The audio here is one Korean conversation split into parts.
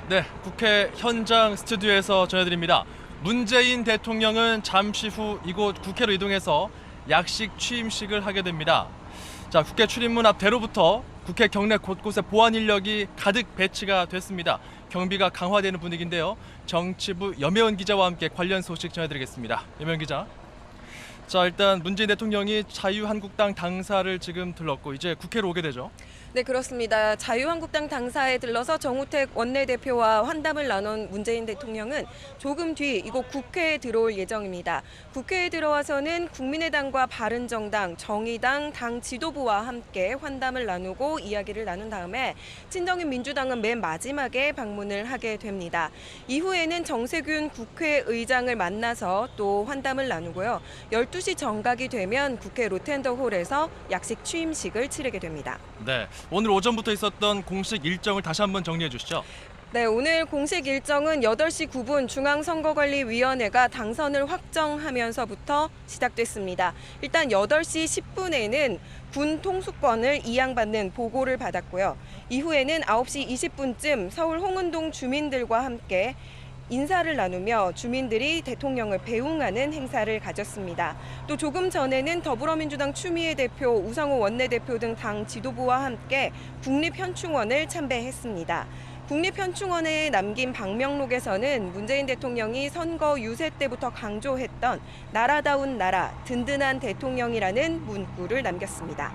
네, 국회 현장 스튜디오에서 전해드립니다. 문재인 대통령은 잠시 후 이곳 국회로 이동해서 약식 취임식을 하게 됩니다. 자, 국회 출입문 앞 대로부터 국회 경내 곳곳에 보안 인력이 가득 배치가 됐습니다. 경비가 강화되는 분위기인데요. 정치부 염혜원 기자와 함께 관련 소식 전해드리겠습니다. 염혜원 기자. 자, 일단 문재인 대통령이 자유한국당 당사를 지금 들렀고 이제 국회로 오게 되죠. 네, 그렇습니다. 자유한국당 당사에 들러서 정우택 원내대표와 환담을 나눈 문재인 대통령은 조금 뒤 이곳 국회에 들어올 예정입니다. 국회에 들어와서는 국민의당과 바른정당, 정의당 당 지도부와 함께 환담을 나누고 이야기를 나눈 다음에 친정인 민주당은 맨 마지막에 방문을 하게 됩니다. 이후에는 정세균 국회의장을 만나서 또 환담을 나누고요. 12시 정각이 되면 국회 로텐더홀에서 약식 취임식을 치르게 됩니다. 네, 오늘 오전부터 있었던 공식 일정을 다시 한번 정리해 주시죠. 네, 오늘 공식 일정은 8시 9분 중앙선거관리위원회가 당선을 확정하면서부터 시작됐습니다. 일단 8시 10분에는 군 통수권을 이양받는 보고를 받았고요. 이후에는 9시 20분쯤 서울 홍은동 주민들과 함께 인사를 나누며 주민들이 대통령을 배웅하는 행사를 가졌습니다. 또 조금 전에는 더불어민주당 추미애 대표, 우상호 원내대표 등 당 지도부와 함께 국립현충원을 참배했습니다. 국립현충원에 남긴 방명록에서는 문재인 대통령이 선거 유세 때부터 강조했던 나라다운 나라, 든든한 대통령이라는 문구를 남겼습니다.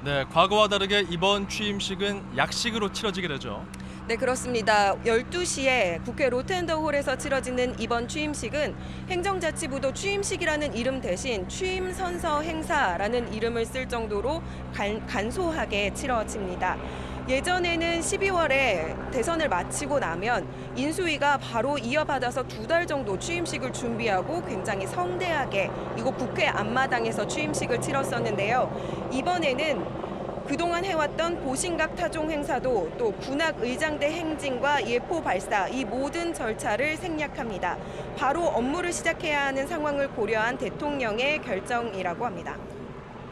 네, 과거와 다르게 이번 취임식은 약식으로 치러지게 되죠. 네, 그렇습니다. 12시에 국회 로텐더홀에서 치러지는 이번 취임식은 행정자치부도 취임식이라는 이름 대신 취임선서 행사라는 이름을 쓸 정도로 간소하게 치러집니다. 예전에는 12월에 대선을 마치고 나면 인수위가 바로 이어받아서 2달 정도 취임식을 준비하고 굉장히 성대하게 이곳 국회 앞마당에서 취임식을 치렀었는데요. 이번에는 그동안 해왔던 보신각 타종 행사도 또 군악 의장대 행진과 예포 발사 이 모든 절차를 생략합니다. 바로 업무를 시작해야 하는 상황을 고려한 대통령의 결정이라고 합니다.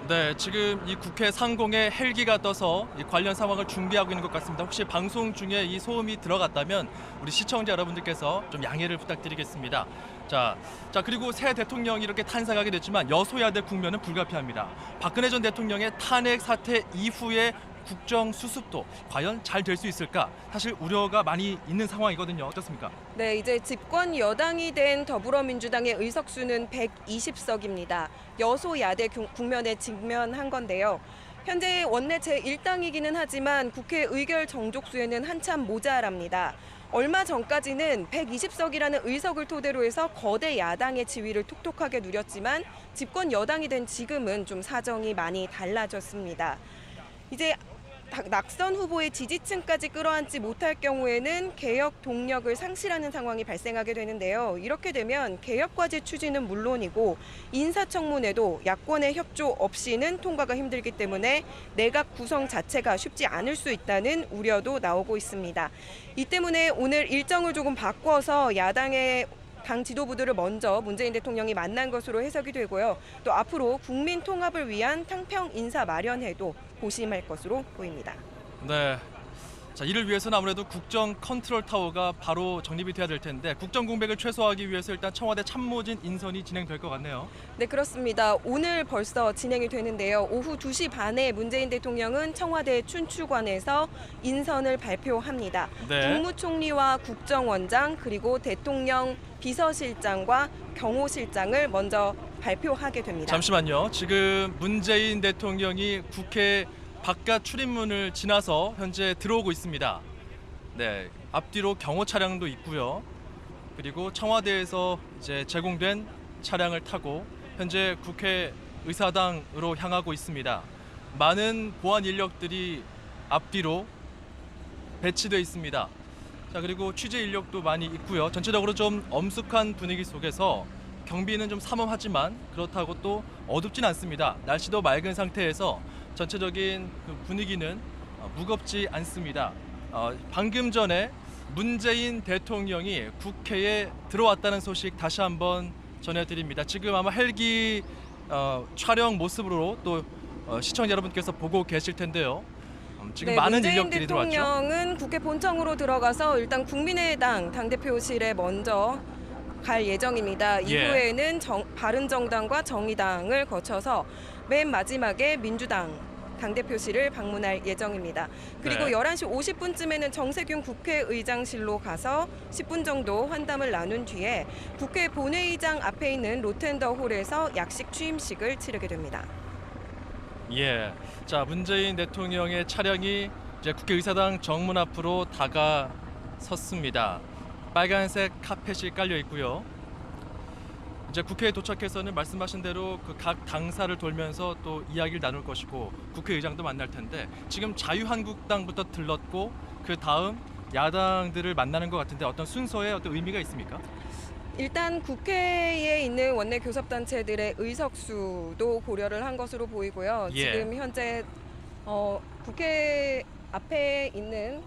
네, 지금 이 국회 상공에 헬기가 떠서 이 관련 상황을 준비하고 있는 것 같습니다. 혹시 방송 중에 이 소음이 들어갔다면 우리 시청자 여러분들께서 좀 양해를 부탁드리겠습니다. 자, 그리고 새 대통령이 이렇게 탄생하게 됐지만 여소야대 국면은 불가피합니다. 박근혜 전 대통령의 탄핵 사태 이후에 국정 수습도 과연 잘 될 수 있을까? 사실 우려가 많이 있는 상황이거든요. 어떻습니까? 네, 이제 집권 여당이 된 더불어민주당의 의석수는 120석입니다. 여소야대 국면에 직면한 건데요. 현재 원내 제1당이기는 하지만 국회 의결 정족수에는 한참 모자랍니다. 얼마 전까지는 120석이라는 의석을 토대로 해서 거대 야당의 지위를 톡톡하게 누렸지만 집권 여당이 된 지금은 좀 사정이 많이 달라졌습니다. 이제 낙선 후보의 지지층까지 끌어안지 못할 경우에는 개혁 동력을 상실하는 상황이 발생하게 되는데요. 이렇게 되면 개혁과제 추진은 물론이고 인사청문회도 야권의 협조 없이는 통과가 힘들기 때문에 내각 구성 자체가 쉽지 않을 수 있다는 우려도 나오고 있습니다. 이 때문에 오늘 일정을 조금 바꿔서 야당의 당 지도부들을 먼저 문재인 대통령이 만난 것으로 해석이 되고요. 또 앞으로 국민 통합을 위한 탕평 인사 마련에도 고심할 것으로 보입니다. 네. 자, 이를 위해서는 아무래도 국정 컨트롤 타워가 바로 정립이 돼야 될 텐데 국정 공백을 최소화하기 위해서 일단 청와대 참모진 인선이 진행될 것 같네요. 네, 그렇습니다. 오늘 벌써 진행이 되는데요. 오후 2시 반에 문재인 대통령은 청와대 춘추관에서 인선을 발표합니다. 네. 국무총리와 국정원장 그리고 대통령 비서실장과 경호실장을 먼저 발표하게 됩니다. 잠시만요. 지금 문재인 대통령이 국회 바깥 출입문을 지나서 현재 들어오고 있습니다. 네, 앞뒤로 경호 차량도 있고요. 그리고 청와대에서 이제 제공된 차량을 타고 현재 국회 의사당으로 향하고 있습니다. 많은 보안 인력들이 앞뒤로 배치되어 있습니다. 자, 그리고 취재 인력도 많이 있고요. 전체적으로 좀 엄숙한 분위기 속에서 경비는 좀 삼엄하지만 그렇다고 또 어둡진 않습니다. 날씨도 맑은 상태에서 전체적인 그 분위기는 무겁지 않습니다. 방금 전에 문재인 대통령이 국회에 들어왔다는 소식 다시 한번 전해드립니다. 지금 아마 헬기 촬영 모습으로 또 시청자 여러분께서 보고 계실 텐데요. 지금 네, 많은 문재인 인력들이 들어왔죠. 대통령은 국회 본청으로 들어가서 일단 국민의당 당대표실에 먼저 갈 예정입니다. 예. 이후에는 바른정당과 정의당을 거쳐서 맨 마지막에 민주당 당대표실을 방문할 예정입니다. 그리고 네. 11시 50분쯤에는 정세균 국회의장실로 가서 10분 정도 환담을 나눈 뒤에 국회 본회의장 앞에 있는 로텐더홀에서 약식 취임식을 치르게 됩니다. 예. 자, 문재인 대통령의 차량이 이제 국회의사당 정문 앞으로 다가섰습니다. 빨간색 카펫이 깔려 있고요. 이제 국회에 도착해서는 말씀하신 대로 그 각 당사를 돌면서 또 이야기를 나눌 것이고 국회의장도 만날 텐데 지금 자유한국당부터 들렀고 그 다음 야당들을 만나는 것 같은데 어떤 순서에 어떤 의미가 있습니까? 일단 국회에 있는 원내 교섭단체들의 의석수도 고려를 한 것으로 보이고요. 예. 지금 현재 국회 앞에 있는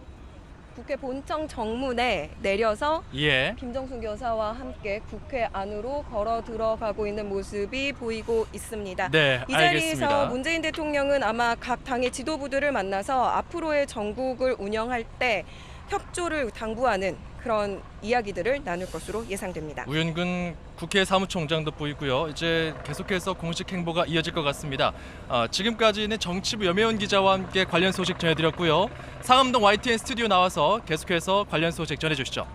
국회 본청 정문에 내려서 예. 김정숙 여사와 함께 국회 안으로 걸어 들어가고 있는 모습이 보이고 있습니다. 네, 이 자리에서 알겠습니다. 문재인 대통령은 아마 각 당의 지도부들을 만나서 앞으로의 전국을 운영할 때 협조를 당부하는 그런 이야기들을 나눌 것으로 예상됩니다. 우윤근 국회 사무총장도 보이고요. 이제 계속해서 공식 행보가 이어질 것 같습니다. 지금까지는 정치부 염혜원 기자와 함께 관련 소식 전해드렸고요. 상암동 YTN 스튜디오 나와서 계속해서 관련 소식 전해주시죠.